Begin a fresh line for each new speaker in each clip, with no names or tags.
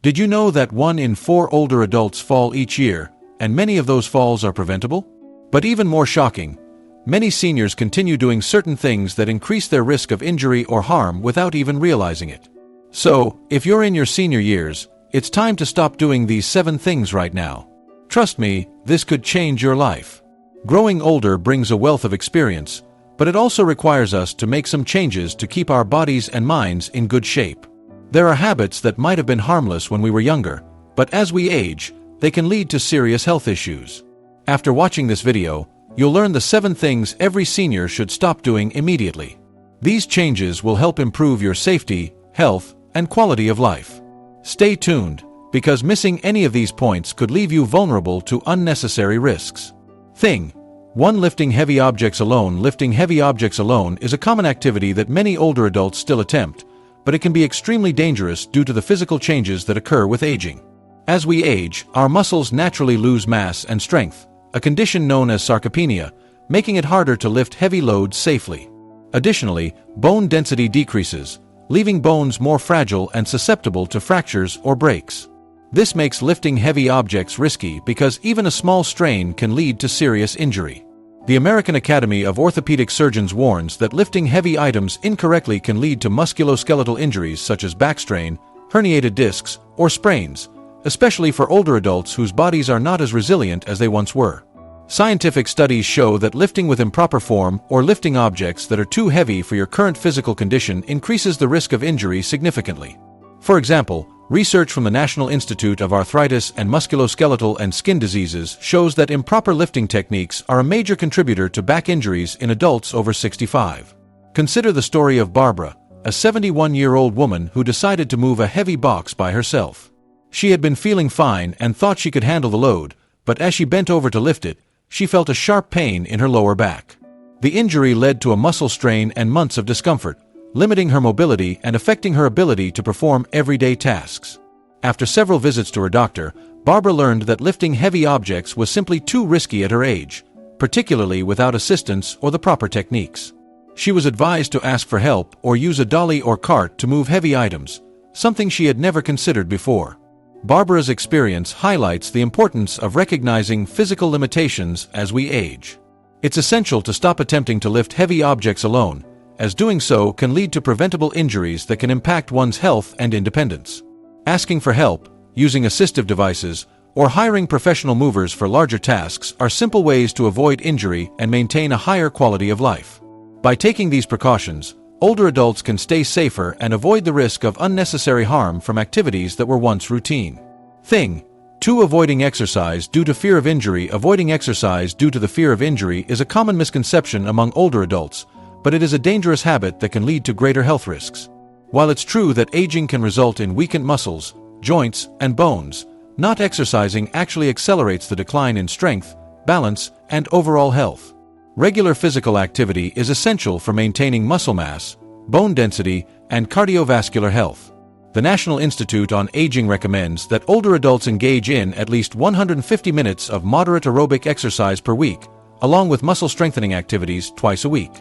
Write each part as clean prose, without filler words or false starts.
Did you know that 1 in 4 older adults fall each year, and many of those falls are preventable? But even more shocking, many seniors continue doing certain things that increase their risk of injury or harm without even realizing it. So, if you're in your senior years, it's time to stop doing these 7 things right now. Trust me, this could change your life. Growing older brings a wealth of experience, but it also requires us to make some changes to keep our bodies and minds in good shape. There are habits that might have been harmless when we were younger, but as we age, they can lead to serious health issues. After watching this video, you'll learn the 7 things every senior should stop doing immediately. These changes will help improve your safety, health, and quality of life. Stay tuned, because missing any of these points could leave you vulnerable to unnecessary risks. Thing 1. Lifting heavy objects alone. Lifting heavy objects alone is a common activity that many older adults still attempt, but it can be extremely dangerous due to the physical changes that occur with aging. As we age, our muscles naturally lose mass and strength, a condition known as sarcopenia, making it harder to lift heavy loads safely. Additionally, bone density decreases, leaving bones more fragile and susceptible to fractures or breaks. This makes lifting heavy objects risky because even a small strain can lead to serious injury. The American Academy of Orthopedic Surgeons warns that lifting heavy items incorrectly can lead to musculoskeletal injuries such as back strain, herniated discs, or sprains, especially for older adults whose bodies are not as resilient as they once were. Scientific studies show that lifting with improper form or lifting objects that are too heavy for your current physical condition increases the risk of injury significantly. For example, research from the National Institute of Arthritis and Musculoskeletal and Skin Diseases shows that improper lifting techniques are a major contributor to back injuries in adults over 65. Consider the story of Barbara, a 71-year-old woman who decided to move a heavy box by herself. She had been feeling fine and thought she could handle the load, but as she bent over to lift it, she felt a sharp pain in her lower back. The injury led to a muscle strain and months of discomfort, limiting her mobility and affecting her ability to perform everyday tasks. After several visits to her doctor, Barbara learned that lifting heavy objects was simply too risky at her age, particularly without assistance or the proper techniques. She was advised to ask for help or use a dolly or cart to move heavy items, something she had never considered before. Barbara's experience highlights the importance of recognizing physical limitations as we age. It's essential to stop attempting to lift heavy objects alone, as doing so can lead to preventable injuries that can impact one's health and independence. Asking for help, using assistive devices, or hiring professional movers for larger tasks are simple ways to avoid injury and maintain a higher quality of life. By taking these precautions, older adults can stay safer and avoid the risk of unnecessary harm from activities that were once routine. Thing 2. Avoiding exercise due to fear of injury. Avoiding exercise due to the fear of injury is a common misconception among older adults, but it is a dangerous habit that can lead to greater health risks. While it's true that aging can result in weakened muscles, joints, and bones, not exercising actually accelerates the decline in strength, balance, and overall health. Regular physical activity is essential for maintaining muscle mass, bone density, and cardiovascular health. The National Institute on Aging recommends that older adults engage in at least 150 minutes of moderate aerobic exercise per week, along with muscle strengthening activities twice a week.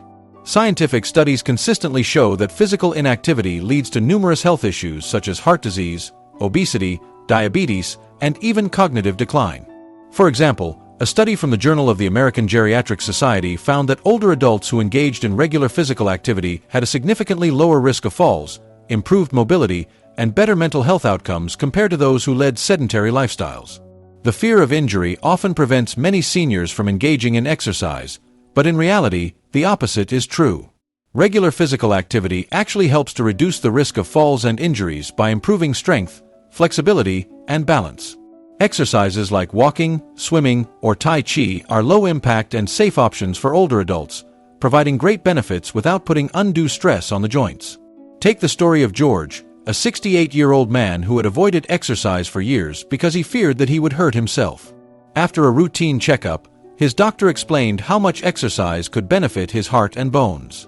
Scientific studies consistently show that physical inactivity leads to numerous health issues such as heart disease, obesity, diabetes, and even cognitive decline. For example, a study from the Journal of the American Geriatric Society found that older adults who engaged in regular physical activity had a significantly lower risk of falls, improved mobility, and better mental health outcomes compared to those who led sedentary lifestyles. The fear of injury often prevents many seniors from engaging in exercise, but in reality, the opposite is true. Regular physical activity actually helps to reduce the risk of falls and injuries by improving strength, flexibility, and balance. Exercises like walking, swimming, or Tai Chi are low-impact and safe options for older adults, providing great benefits without putting undue stress on the joints. Take the story of George, a 68-year-old man who had avoided exercise for years because he feared that he would hurt himself. After a routine checkup, his doctor explained how much exercise could benefit his heart and bones.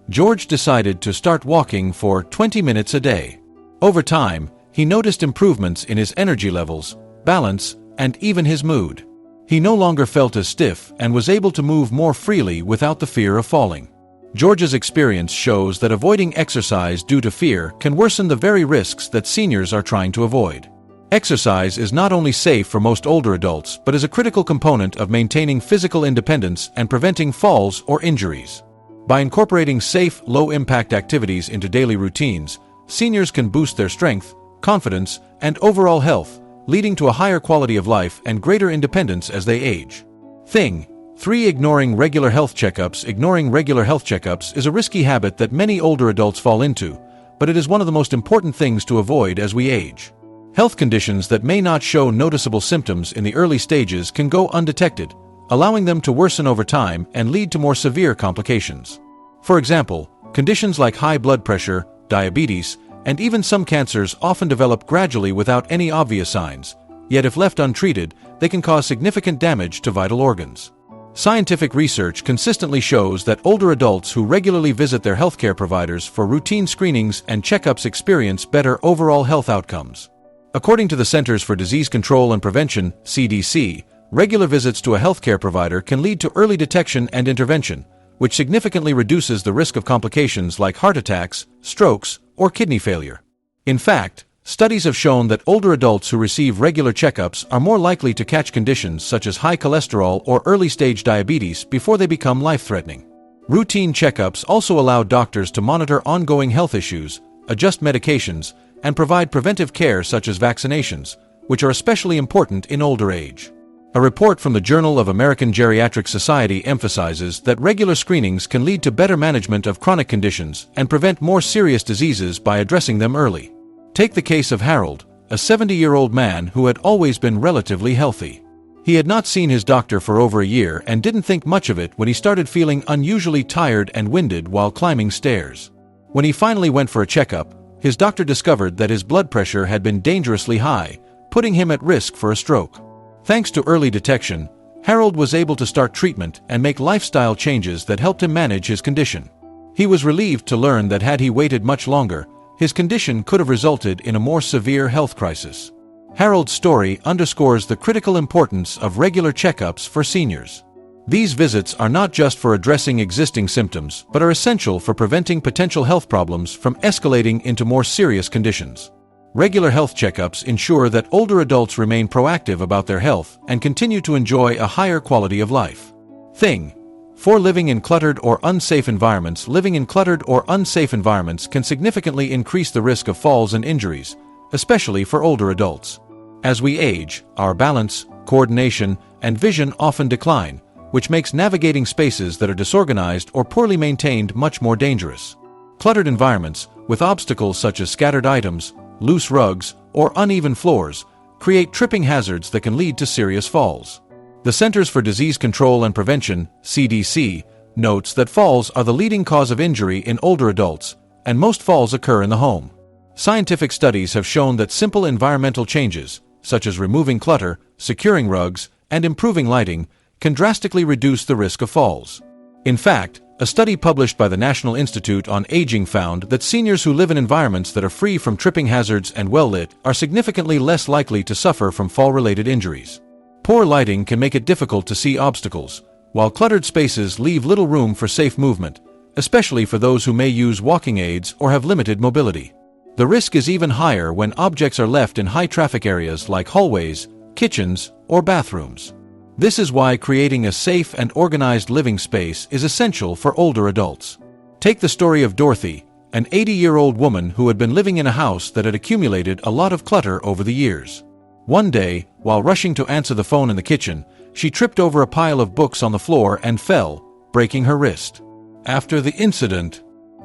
George decided to start walking for 20 minutes a day. Over time, he noticed improvements in his energy levels, balance, and even his mood. He no longer felt as stiff and was able to move more freely without the fear of falling. George's experience shows that avoiding exercise due to fear can worsen the very risks that seniors are trying to avoid. Exercise is not only safe for most older adults, but is a critical component of maintaining physical independence and preventing falls or injuries. By incorporating safe, low-impact activities into daily routines, seniors can boost their strength, confidence, and overall health, leading to a higher quality of life and greater independence as they age. Thing 3. Ignoring regular health checkups. Ignoring regular health checkups is a risky habit that many older adults fall into, but it is one of the most important things to avoid as we age. Health conditions that may not show noticeable symptoms in the early stages can go undetected, allowing them to worsen over time and lead to more severe complications. For example, conditions like high blood pressure, diabetes, and even some cancers often develop gradually without any obvious signs, yet if left untreated, they can cause significant damage to vital organs. Scientific research consistently shows that older adults who regularly visit their healthcare providers for routine screenings and checkups experience better overall health outcomes. According to the Centers for Disease Control and Prevention, CDC, regular visits to a healthcare provider can lead to early detection and intervention, which significantly reduces the risk of complications like heart attacks, strokes, or kidney failure. In fact, studies have shown that older adults who receive regular checkups are more likely to catch conditions such as high cholesterol or early-stage diabetes before they become life-threatening. Routine checkups also allow doctors to monitor ongoing health issues, adjust medications, and provide preventive care such as vaccinations, which are especially important in older age. A report from the Journal of American Geriatric Society emphasizes that regular screenings can lead to better management of chronic conditions and prevent more serious diseases by addressing them early. Take the case of Harold, a 70-year-old man who had always been relatively healthy. He had not seen his doctor for over a year and didn't think much of it when he started feeling unusually tired and winded while climbing stairs. When he finally went for a checkup, his doctor discovered that his blood pressure had been dangerously high, putting him at risk for a stroke. Thanks to early detection, Harold was able to start treatment and make lifestyle changes that helped him manage his condition. He was relieved to learn that had he waited much longer, his condition could have resulted in a more severe health crisis. Harold's story underscores the critical importance of regular checkups for seniors. These visits are not just for addressing existing symptoms, but are essential for preventing potential health problems from escalating into more serious conditions. Regular health checkups ensure that older adults remain proactive about their health and continue to enjoy a higher quality of life. Thing 4. Living in cluttered or unsafe environments. Living in cluttered or unsafe environments can significantly increase the risk of falls and injuries, especially for older adults. As we age, our balance, coordination, and vision often decline, which makes navigating spaces that are disorganized or poorly maintained much more dangerous. Cluttered environments, with obstacles such as scattered items, loose rugs, or uneven floors, create tripping hazards that can lead to serious falls. The Centers for Disease Control and Prevention, CDC, notes that falls are the leading cause of injury in older adults, and most falls occur in the home. Scientific studies have shown that simple environmental changes, such as removing clutter, securing rugs, and improving lighting, can drastically reduce the risk of falls. In fact, a study published by the National Institute on Aging found that seniors who live in environments that are free from tripping hazards and well-lit are significantly less likely to suffer from fall-related injuries. Poor lighting can make it difficult to see obstacles, while cluttered spaces leave little room for safe movement, especially for those who may use walking aids or have limited mobility. The risk is even higher when objects are left in high-traffic areas like hallways, kitchens, or bathrooms. This is why creating a safe and organized living space is essential for older adults. Take the story of Dorothy, an 80-year-old woman who had been living in a house that had accumulated a lot of clutter over the years. One day, while rushing to answer the phone in the kitchen, she tripped over a pile of books on the floor and fell, breaking her wrist. After the incident,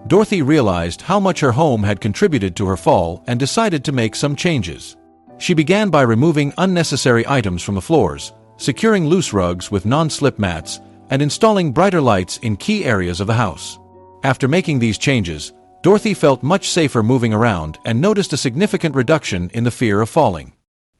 Dorothy realized how much her home had contributed to her fall and decided to make some changes. She began by removing unnecessary items from the floors, securing loose rugs with non-slip mats, and installing brighter lights in key areas of the house. After making these changes, Dorothy felt much safer moving around and noticed a significant reduction in the fear of falling.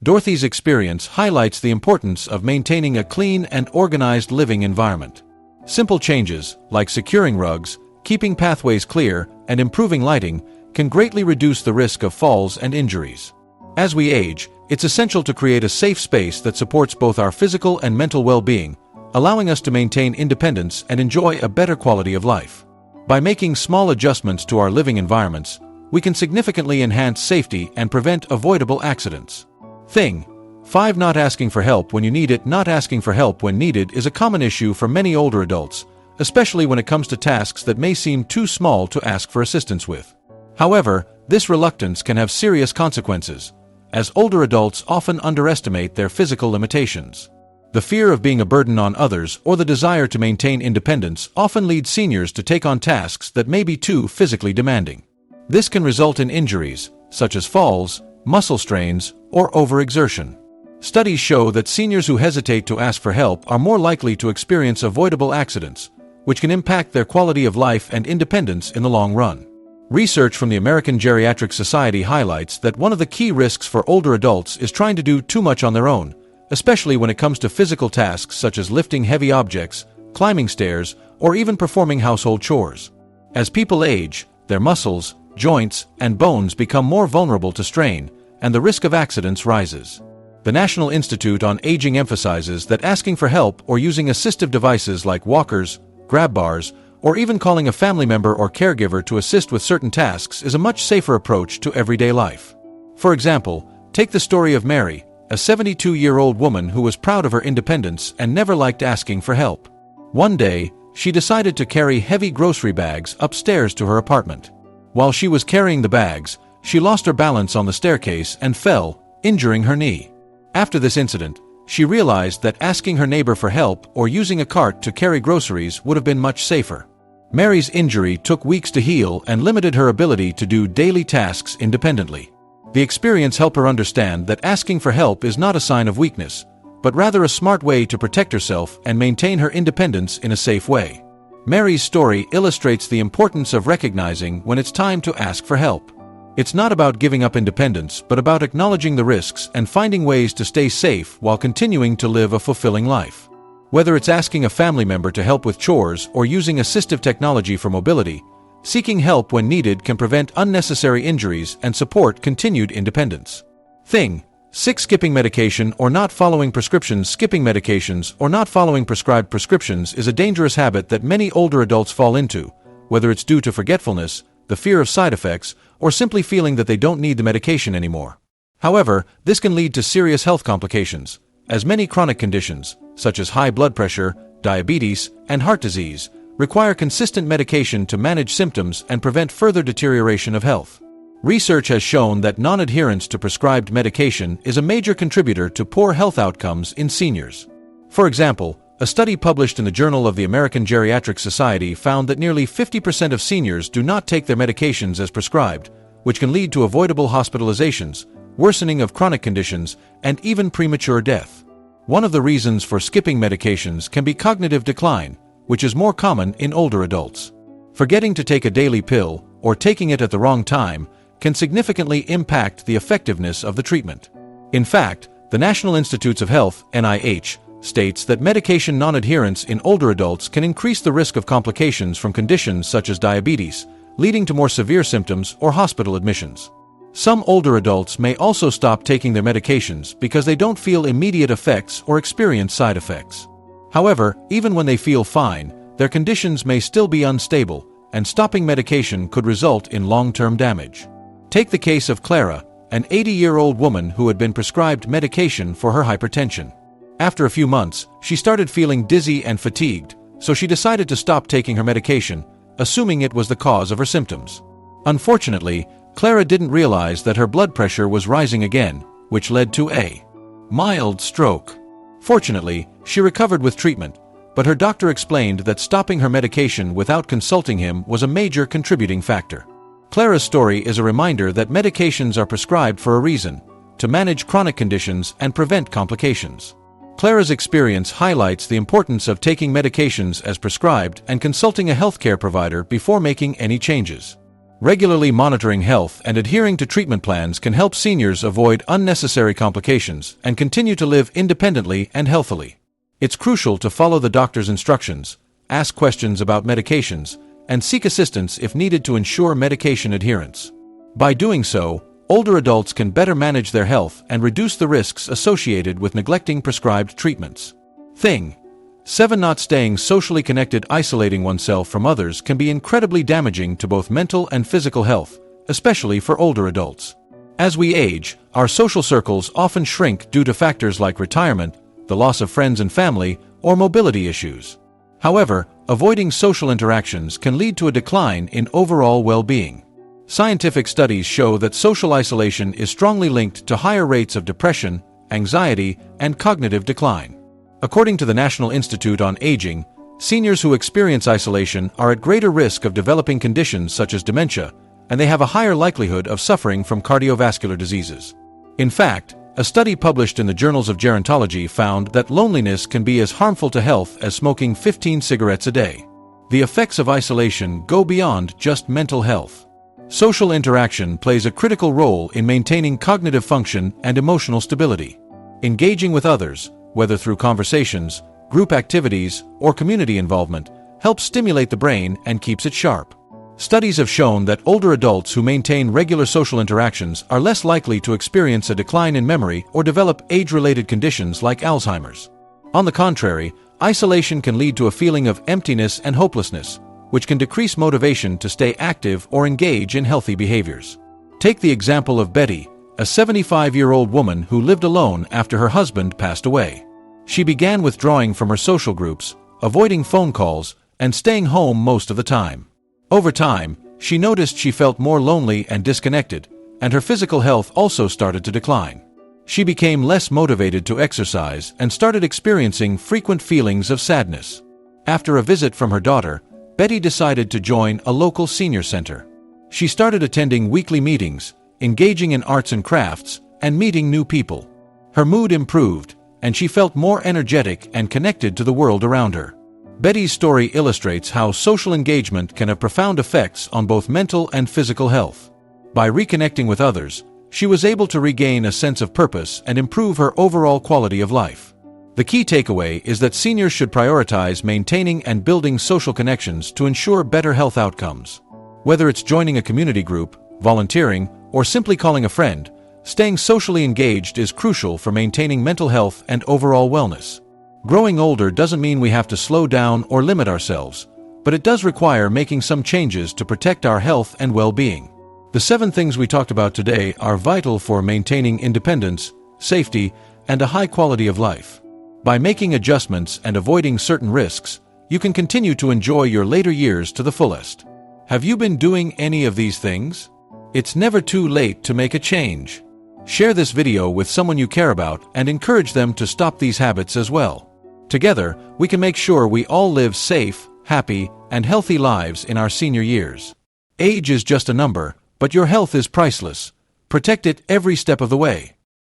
Dorothy's experience highlights the importance of maintaining a clean and organized living environment. Simple changes, like securing rugs, keeping pathways clear, and improving lighting, can greatly reduce the risk of falls and injuries. As we age, it's essential to create a safe space that supports both our physical and mental well-being, allowing us to maintain independence and enjoy a better quality of life. By making small adjustments to our living environments, we can significantly enhance safety and prevent avoidable accidents. Thing 5. Not asking for help when you need it. Not asking for help when needed is a common issue for many older adults, especially when it comes to tasks that may seem too small to ask for assistance with. However, this reluctance can have serious consequences, as older adults often underestimate their physical limitations. The fear of being a burden on others or the desire to maintain independence often leads seniors to take on tasks that may be too physically demanding. This can result in injuries, such as falls, muscle strains, or overexertion. Studies show that seniors who hesitate to ask for help are more likely to experience avoidable accidents, which can impact their quality of life and independence in the long run. Research from the American Geriatric Society highlights that one of the key risks for older adults is trying to do too much on their own, especially when it comes to physical tasks such as lifting heavy objects, climbing stairs, or even performing household chores. As people age, their muscles, joints, and bones become more vulnerable to strain, and the risk of accidents rises. The National Institute on Aging emphasizes that asking for help or using assistive devices like walkers, grab bars, or even calling a family member or caregiver to assist with certain tasks is a much safer approach to everyday life. For example, take the story of Mary, a 72-year-old woman who was proud of her independence and never liked asking for help. One day, she decided to carry heavy grocery bags upstairs to her apartment. While she was carrying the bags, she lost her balance on the staircase and fell, injuring her knee. After this incident, she realized that asking her neighbor for help or using a cart to carry groceries would have been much safer. Mary's injury took weeks to heal and limited her ability to do daily tasks independently. The experience helped her understand that asking for help is not a sign of weakness, but rather a smart way to protect herself and maintain her independence in a safe way. Mary's story illustrates the importance of recognizing when it's time to ask for help. It's not about giving up independence, but about acknowledging the risks and finding ways to stay safe while continuing to live a fulfilling life. Whether it's asking a family member to help with chores or using assistive technology for mobility, seeking help when needed can prevent unnecessary injuries and support continued independence. Thing 6. Skipping medication or not following prescriptions. Skipping medications or not following prescribed prescriptions is a dangerous habit that many older adults fall into, whether it's due to forgetfulness, the fear of side effects, or simply feeling that they don't need the medication anymore. However, this can lead to serious health complications, as many chronic conditions, such as high blood pressure, diabetes, and heart disease, require consistent medication to manage symptoms and prevent further deterioration of health. Research has shown that non-adherence to prescribed medication is a major contributor to poor health outcomes in seniors. For example, a study published in the Journal of the American Geriatric Society found that nearly 50% of seniors do not take their medications as prescribed, which can lead to avoidable hospitalizations, worsening of chronic conditions, and even premature death. One of the reasons for skipping medications can be cognitive decline, which is more common in older adults. Forgetting to take a daily pill, or taking it at the wrong time, can significantly impact the effectiveness of the treatment. In fact, the National Institutes of Health, NIH, states that medication non-adherence in older adults can increase the risk of complications from conditions such as diabetes, leading to more severe symptoms or hospital admissions. Some older adults may also stop taking their medications because they don't feel immediate effects or experience side effects. However, even when they feel fine, their conditions may still be unstable, and stopping medication could result in long-term damage. Take the case of Clara, an 80-year-old woman who had been prescribed medication for her hypertension. After a few months, she started feeling dizzy and fatigued, so she decided to stop taking her medication, assuming it was the cause of her symptoms. Unfortunately, Clara didn't realize that her blood pressure was rising again, which led to a mild stroke. Fortunately, she recovered with treatment, but her doctor explained that stopping her medication without consulting him was a major contributing factor. Clara's story is a reminder that medications are prescribed for a reason, to manage chronic conditions and prevent complications. Clara's experience highlights the importance of taking medications as prescribed and consulting a healthcare provider before making any changes. Regularly monitoring health and adhering to treatment plans can help seniors avoid unnecessary complications and continue to live independently and healthily. It's crucial to follow the doctor's instructions, ask questions about medications, and seek assistance if needed to ensure medication adherence. By doing so, older adults can better manage their health and reduce the risks associated with neglecting prescribed treatments. Thing 7. Not staying socially connected. Isolating oneself from others can be incredibly damaging to both mental and physical health, especially for older adults. As we age, our social circles often shrink due to factors like retirement, the loss of friends and family, or mobility issues. However, avoiding social interactions can lead to a decline in overall well-being. Scientific studies show that social isolation is strongly linked to higher rates of depression, anxiety, and cognitive decline. According to the National Institute on Aging, seniors who experience isolation are at greater risk of developing conditions such as dementia, and they have a higher likelihood of suffering from cardiovascular diseases. In fact, a study published in the Journals of Gerontology found that loneliness can be as harmful to health as smoking 15 cigarettes a day. The effects of isolation go beyond just mental health. Social interaction plays a critical role in maintaining cognitive function and emotional stability. Engaging with others, whether through conversations, group activities, or community involvement, helps stimulate the brain and keeps it sharp. Studies have shown that older adults who maintain regular social interactions are less likely to experience a decline in memory or develop age-related conditions like Alzheimer's. On the contrary, isolation can lead to a feeling of emptiness and hopelessness, which can decrease motivation to stay active or engage in healthy behaviors. Take the example of Betty, a 75-year-old woman who lived alone after her husband passed away. She began withdrawing from her social groups, avoiding phone calls, and staying home most of the time. Over time, she noticed she felt more lonely and disconnected, and her physical health also started to decline. She became less motivated to exercise and started experiencing frequent feelings of sadness. After a visit from her daughter, Betty decided to join a local senior center. She started attending weekly meetings, engaging in arts and crafts, and meeting new people. Her mood improved, and she felt more energetic and connected to the world around her. Betty's story illustrates how social engagement can have profound effects on both mental and physical health. By reconnecting with others, she was able to regain a sense of purpose and improve her overall quality of life. The key takeaway is that seniors should prioritize maintaining and building social connections to ensure better health outcomes. Whether it's joining a community group, volunteering, or simply calling a friend, staying socially engaged is crucial for maintaining mental health and overall wellness. Growing older doesn't mean we have to slow down or limit ourselves, but it does require making some changes to protect our health and well-being. The 7 things we talked about today are vital for maintaining independence, safety, and a high quality of life. By making adjustments and avoiding certain risks, you can continue to enjoy your later years to the fullest. Have you been doing any of these things? It's never too late to make a change. Share this video with someone you care about and encourage them to stop these habits as well. Together, we can make sure we all live safe, happy, and healthy lives in our senior years. Age is just a number, but your health is priceless. Protect it every step of the way.